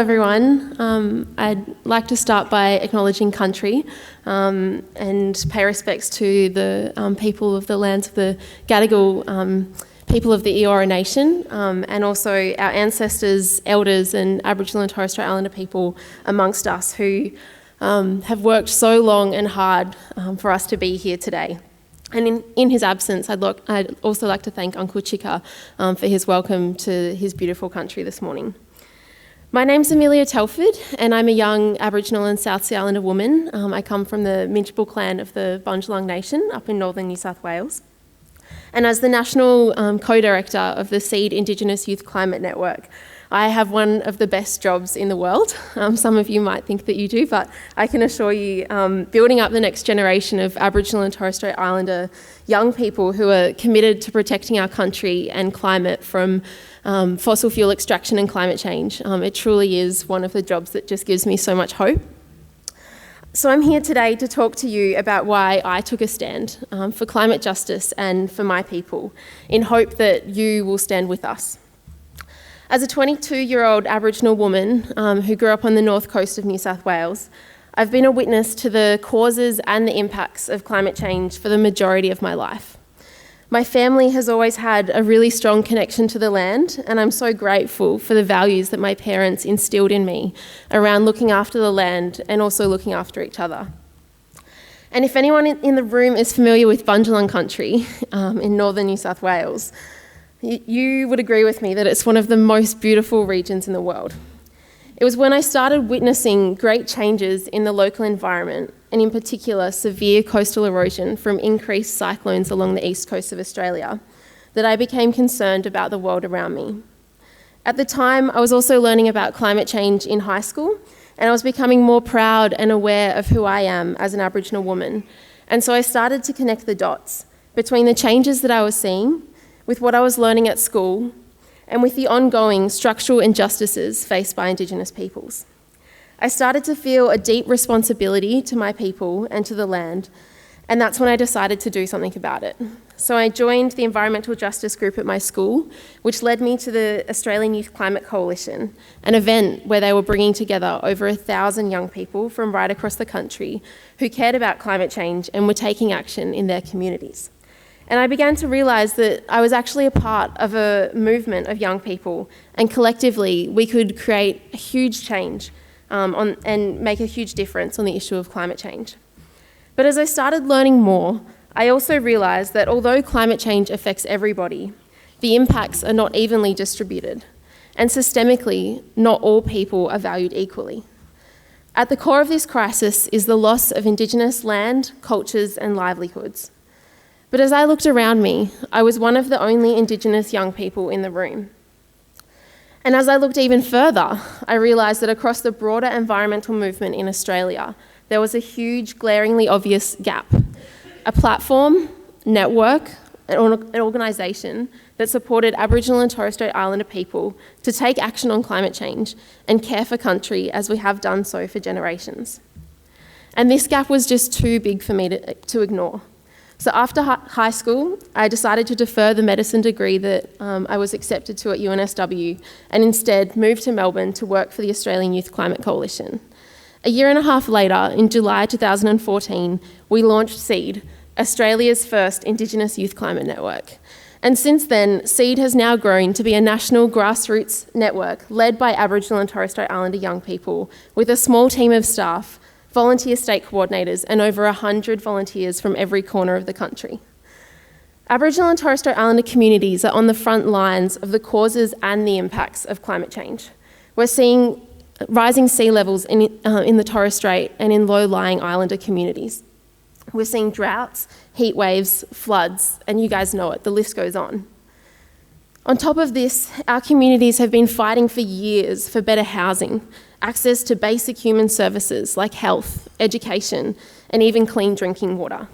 Everyone, I'd like to start by acknowledging country and pay respects to the people of the lands of the Gadigal people of the Eora Nation, and also our ancestors, elders and Aboriginal and Torres Strait Islander people amongst us who have worked so long and hard for us to be here today. And in his absence, I'd also like to thank Uncle Chika for his welcome to his beautiful country this morning. My name's Amelia Telford, and I'm a young Aboriginal and South Sea Islander woman. I come from the Minchbul clan of the Bundjalung Nation up in northern New South Wales. And as the National Co-Director of the SEED Indigenous Youth Climate Network, I have one of the best jobs in the world. Some of you might think that you do, but I can assure you, building up the next generation of Aboriginal and Torres Strait Islander young people who are committed to protecting our country and climate from fossil fuel extraction and climate change. It truly is one of the jobs that just gives me so much hope. So I'm here today to talk to you about why I took a stand for climate justice and for my people, in hope that you will stand with us. As a 22-year-old Aboriginal woman who grew up on the north coast of New South Wales, I've been a witness to the causes and the impacts of climate change for the majority of my life. My family has always had a really strong connection to the land, and I'm so grateful for the values that my parents instilled in me around looking after the land and also looking after each other. And if anyone in the room is familiar with Bundjalung country in northern New South Wales, you would agree with me that it's one of the most beautiful regions in the world. It was when I started witnessing great changes in the local environment, and in particular severe coastal erosion from increased cyclones along the east coast of Australia, that I became concerned about the world around me. At the time, I was also learning about climate change in high school, and I was becoming more proud and aware of who I am as an Aboriginal woman. And so I started to connect the dots between the changes that I was seeing with what I was learning at school and with the ongoing structural injustices faced by Indigenous peoples. I started to feel a deep responsibility to my people and to the land, and that's when I decided to do something about it. So I joined the environmental justice group at my school, which led me to the Australian Youth Climate Coalition, an event where they were bringing together over 1,000 young people from right across the country who cared about climate change and were taking action in their communities. And I began to realise that I was actually a part of a movement of young people, and collectively we could create a huge change and make a huge difference on the issue of climate change. But as I started learning more, I also realised that although climate change affects everybody, the impacts are not evenly distributed, and systemically, not all people are valued equally. At the core of this crisis is the loss of Indigenous land, cultures and livelihoods. But as I looked around me, I was one of the only Indigenous young people in the room. And as I looked even further, I realised that across the broader environmental movement in Australia, there was a huge, glaringly obvious gap. A platform, network, an organisation that supported Aboriginal and Torres Strait Islander people to take action on climate change and care for country as we have done so for generations. And this gap was just too big for me to ignore. So after high school, I decided to defer the medicine degree that I was accepted to at UNSW and instead moved to Melbourne to work for the Australian Youth Climate Coalition. A year and a half later, in July 2014, we launched SEED, Australia's first Indigenous Youth Climate Network. And since then, SEED has now grown to be a national grassroots network led by Aboriginal and Torres Strait Islander young people with a small team of staff, volunteer state coordinators and over 100 volunteers from every corner of the country. Aboriginal and Torres Strait Islander communities are on the front lines of the causes and the impacts of climate change. We're seeing rising sea levels in the Torres Strait and in low-lying islander communities. We're seeing droughts, heat waves, floods, and you guys know it, the list goes on. On top of this, our communities have been fighting for years for better housing, access to basic human services like health, education, and even clean drinking water.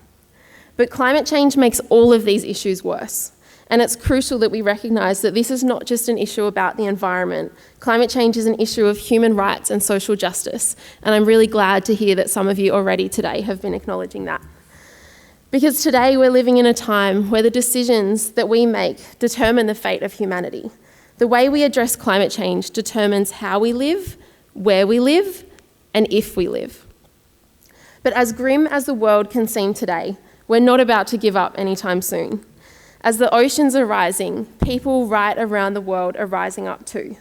But climate change makes all of these issues worse. And it's crucial that we recognise that this is not just an issue about the environment. Climate change is an issue of human rights and social justice. And I'm really glad to hear that some of you already today have been acknowledging that. Because today we're living in a time where the decisions that we make determine the fate of humanity. The way we address climate change determines how we live, where we live, and if we live. But as grim as the world can seem today, we're not about to give up anytime soon. As the oceans are rising, people right around the world are rising up too.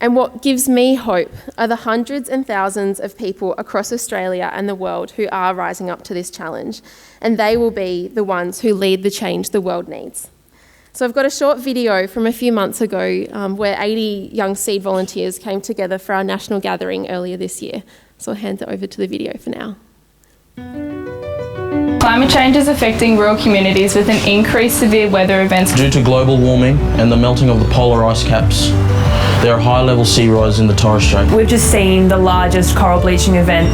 And what gives me hope are the hundreds and thousands of people across Australia and the world who are rising up to this challenge, and they will be the ones who lead the change the world needs. So I've got a short video from a few months ago where 80 young seed volunteers came together for our national gathering earlier this year. So I'll hand it over to the video for now. Climate change is affecting rural communities with an increased severe weather events. Due to global warming and the melting of the polar ice caps, there are high-level sea rise in the Torres Strait. We've just seen the largest coral bleaching event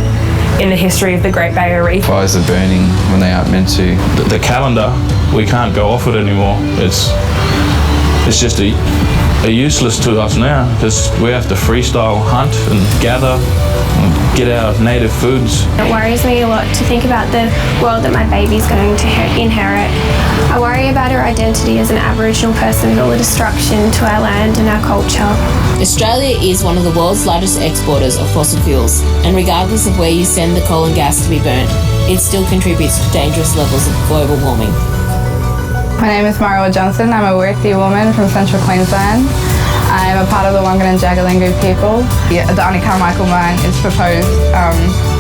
in the history of the Great Barrier Reef. Fires are burning when they aren't meant to. The calendar, we can't go off it anymore. It's just a useless to us now because we have to freestyle hunt and gather and get our native foods. It worries me a lot to think about the world that my baby's going to inherit. I worry about her identity as an Aboriginal person and all the destruction to our land and our culture. Australia is one of the world's largest exporters of fossil fuels, and regardless of where you send the coal and gas to be burnt, it still contributes to dangerous levels of global warming. My name is Marwa Johnson. I'm a Wirthi woman from Central Queensland. I'm a part of the Wangan and Jagalingou people. The Adani Carmichael mine is proposed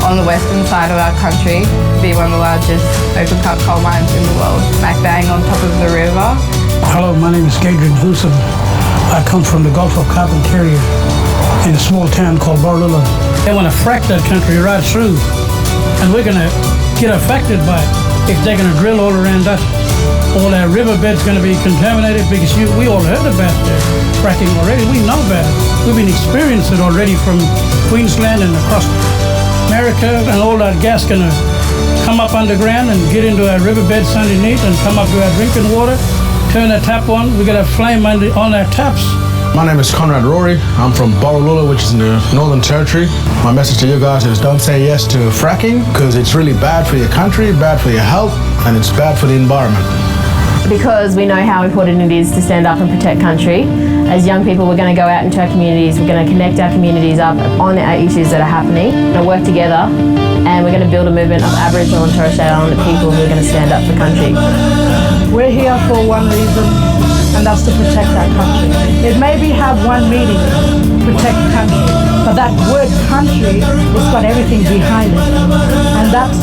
on the western side of our country to be one of the largest open-cut coal mines in the world, smack bang on top of the river. Hello, my name is Gadrin Husam. I come from the Gulf of Carpentaria in a small town called Bundjalung. They want to frack that country right through, and we're going to get affected by it if they're going to drill all around us. All our riverbeds going to be contaminated because we all heard about the fracking already. We know about it. We've been experiencing it already from Queensland and across America, and all that gas going to come up underground and get into our riverbeds underneath and come up to our drinking water. Turn the tap on, we got a flame on our taps. My name is Conrad Rory. I'm from Bundjalung, which is in the Northern Territory. My message to you guys is don't say yes to fracking because it's really bad for your country, bad for your health, and it's bad for the environment. Because we know how important it is to stand up and protect country. As young people, we're going to go out into our communities, we're going to connect our communities up on our issues that are happening. We're going to work together and we're going to build a movement of Aboriginal and Torres Strait Islander people who are going to stand up for country. We're here for one reason, and that's to protect our country. It maybe have one meaning, protect country, but that word country has got everything behind it. And that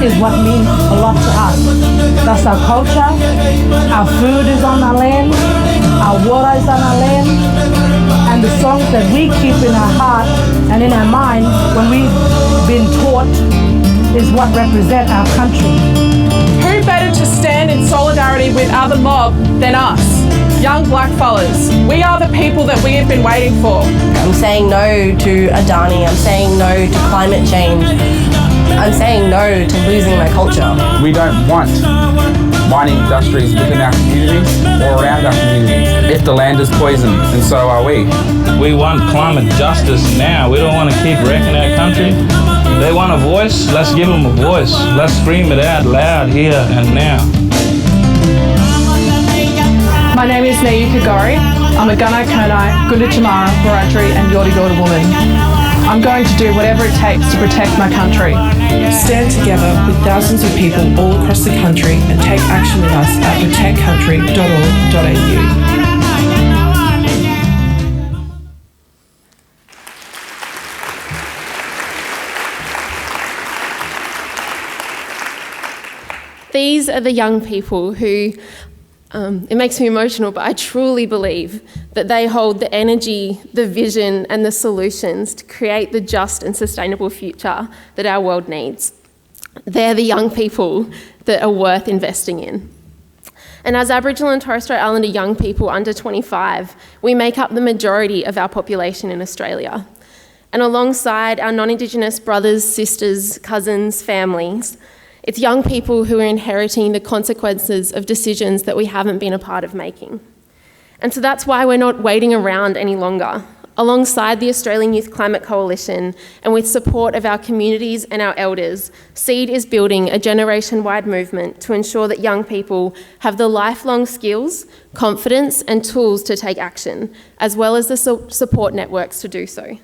is what means a lot to us. That's our culture, our food is on our land, our water is on our land, and the songs that we keep in our heart and in our mind when we've been taught is what represent our country. Who better to stand in solidarity with other mob than us? Young blackfellas. We are the people that we have been waiting for. I'm saying no to Adani. I'm saying no to climate change. I'm saying no to losing my culture. We don't want mining industries within our communities or around our communities. If the land is poisoned, and so are we. We want climate justice now. We don't want to keep wrecking our country. They want a voice, let's give them a voice. Let's scream it out loud here and now. My name is Nayuka Gori. I'm a Gunai Kurnai, Gunda Chamara, Wiradjuri and Yorta Yorta woman. I'm going to do whatever it takes to protect my country. Stand together with thousands of people all across the country and take action with us at protectcountry.org.au. These are the young people who, it makes me emotional, but I truly believe that they hold the energy, the vision, and the solutions to create the just and sustainable future that our world needs. They're the young people that are worth investing in. And as Aboriginal and Torres Strait Islander young people under 25, we make up the majority of our population in Australia. And alongside our non-Indigenous brothers, sisters, cousins, families, it's young people who are inheriting the consequences of decisions that we haven't been a part of making. And so that's why we're not waiting around any longer. Alongside the Australian Youth Climate Coalition and with support of our communities and our elders, SEED is building a generation-wide movement to ensure that young people have the lifelong skills, confidence and tools to take action, as well as the support networks to do so.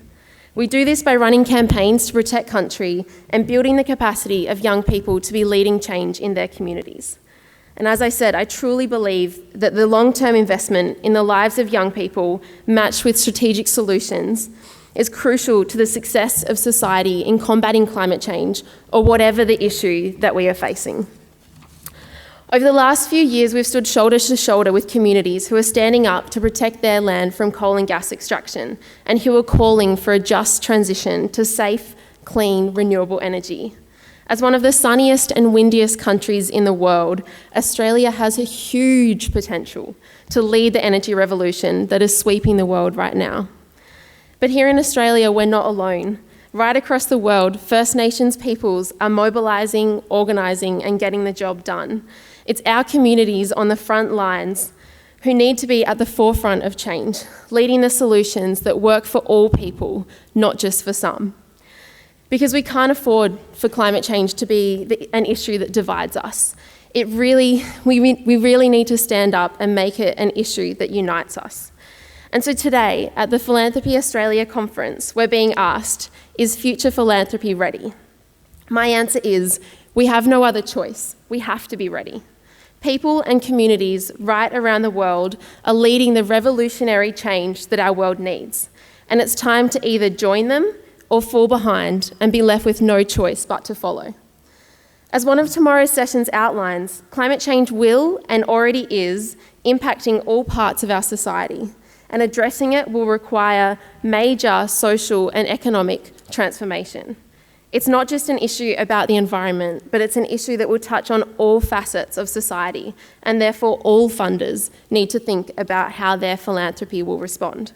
We do this by running campaigns to protect country and building the capacity of young people to be leading change in their communities. And as I said, I truly believe that the long-term investment in the lives of young people matched with strategic solutions is crucial to the success of society in combating climate change or whatever the issue that we are facing. Over the last few years, we've stood shoulder to shoulder with communities who are standing up to protect their land from coal and gas extraction and who are calling for a just transition to safe, clean, renewable energy. As one of the sunniest and windiest countries in the world, Australia has a huge potential to lead the energy revolution that is sweeping the world right now. But here in Australia, we're not alone. Right across the world, First Nations peoples are mobilising, organising and getting the job done. It's our communities on the front lines who need to be at the forefront of change, leading the solutions that work for all people, not just for some. Because we can't afford for climate change to be an issue that divides us. We really need to stand up and make it an issue that unites us. And so today, at the Philanthropy Australia conference, we're being asked, is future philanthropy ready? My answer is, we have no other choice. We have to be ready. People and communities right around the world are leading the revolutionary change that our world needs. And it's time to either join them or fall behind and be left with no choice but to follow. As one of tomorrow's sessions outlines, climate change will and already is impacting all parts of our society, and addressing it will require major social and economic transformation. It's not just an issue about the environment, but it's an issue that will touch on all facets of society, and therefore all funders need to think about how their philanthropy will respond.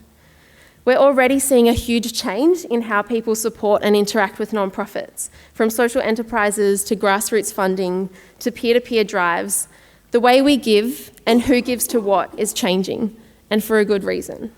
We're already seeing a huge change in how people support and interact with nonprofits, from social enterprises to grassroots funding to peer-to-peer drives. The way we give and who gives to what is changing, and for a good reason.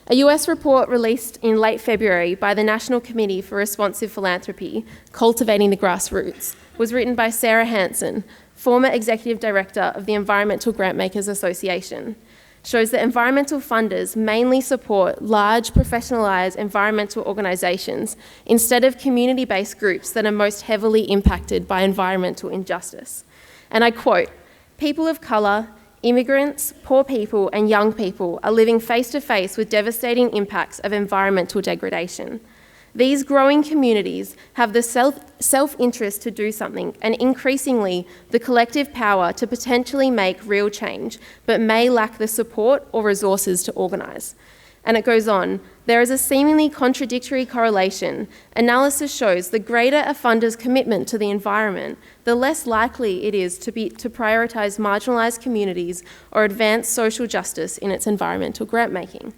A US report released in late February by the National Committee for Responsive Philanthropy, Cultivating the Grassroots, was written by Sarah Hansen, former Executive Director of the Environmental Grantmakers Association, shows that environmental funders mainly support large, professionalised environmental organisations instead of community-based groups that are most heavily impacted by environmental injustice. And I quote, "People of colour, immigrants, poor people and young people are living face-to-face with devastating impacts of environmental degradation. These growing communities have the self-interest to do something and increasingly the collective power to potentially make real change, but may lack the support or resources to organise." And it goes on, "There is a seemingly contradictory correlation. Analysis shows the greater a funder's commitment to the environment, the less likely it is to prioritise marginalised communities or advance social justice in its environmental grant-making."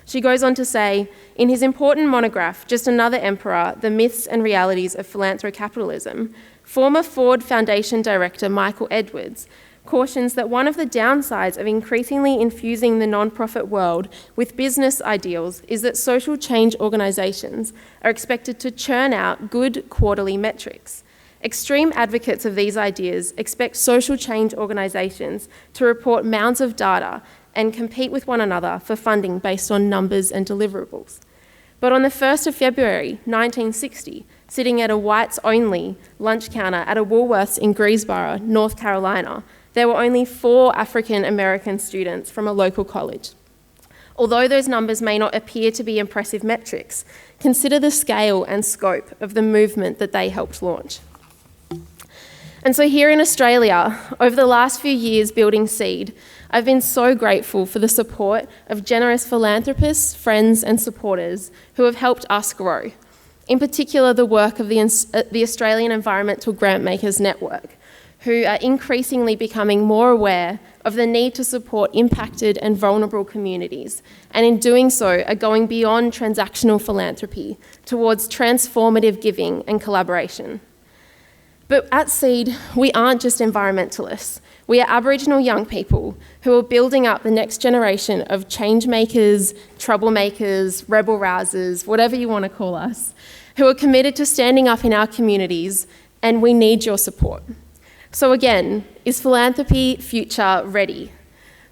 She goes on to say, in his important monograph, Just Another Emperor, The Myths and Realities of Philanthrocapitalism, former Ford Foundation Director Michael Edwards cautions that one of the downsides of increasingly infusing the non-profit world with business ideals is that social change organisations are expected to churn out good quarterly metrics. Extreme advocates of these ideas expect social change organisations to report mounds of data and compete with one another for funding based on numbers and deliverables. But on the 1st of February 1960, sitting at a whites-only lunch counter at a Woolworths in Greensboro, North Carolina, there were only 4 African American students from a local college. Although those numbers may not appear to be impressive metrics, consider the scale and scope of the movement that they helped launch. And so here in Australia, over the last few years building Seed, I've been so grateful for the support of generous philanthropists, friends and supporters who have helped us grow. In particular, the work of the Australian Environmental Grantmakers Network, who are increasingly becoming more aware of the need to support impacted and vulnerable communities, and in doing so are going beyond transactional philanthropy towards transformative giving and collaboration. But at Seed, we aren't just environmentalists. We are Aboriginal young people who are building up the next generation of change makers, troublemakers, rebel rousers, whatever you want to call us, who are committed to standing up in our communities, and we need your support. So again, is philanthropy future ready?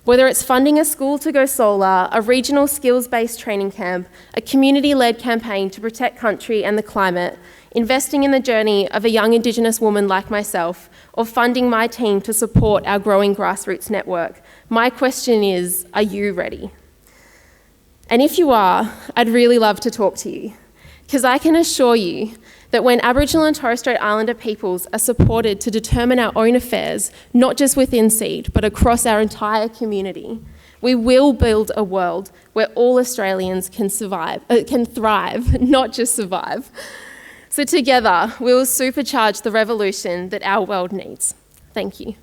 Whether it's funding a school to go solar, a regional skills-based training camp, a community-led campaign to protect country and the climate, investing in the journey of a young Indigenous woman like myself, or funding my team to support our growing grassroots network, my question is, are you ready? And if you are, I'd really love to talk to you, because I can assure you that when Aboriginal and Torres Strait Islander peoples are supported to determine our own affairs, not just within SEED, but across our entire community, we will build a world where all Australians can thrive, not just survive. So together, we will supercharge the revolution that our world needs. Thank you.